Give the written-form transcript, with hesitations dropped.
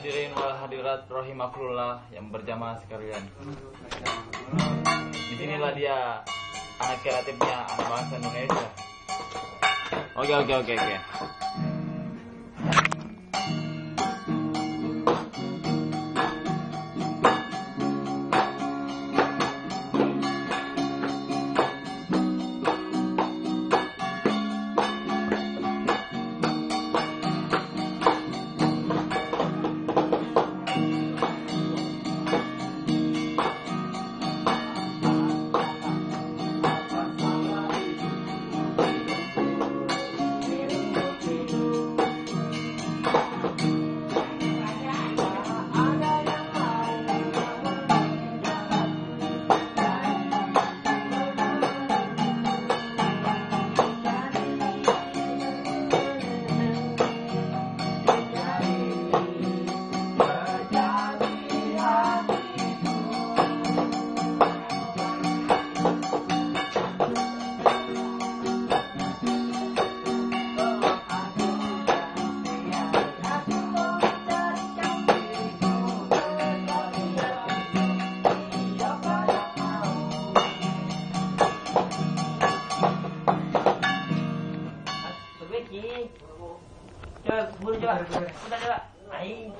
hadirin wal hadirat rahimakumullah yang berjamaah sekalian. Disinilah dia anak kreatifnya anak bangsa Indonesia. Oke. Coba, coba. Udah, coba. Ayo.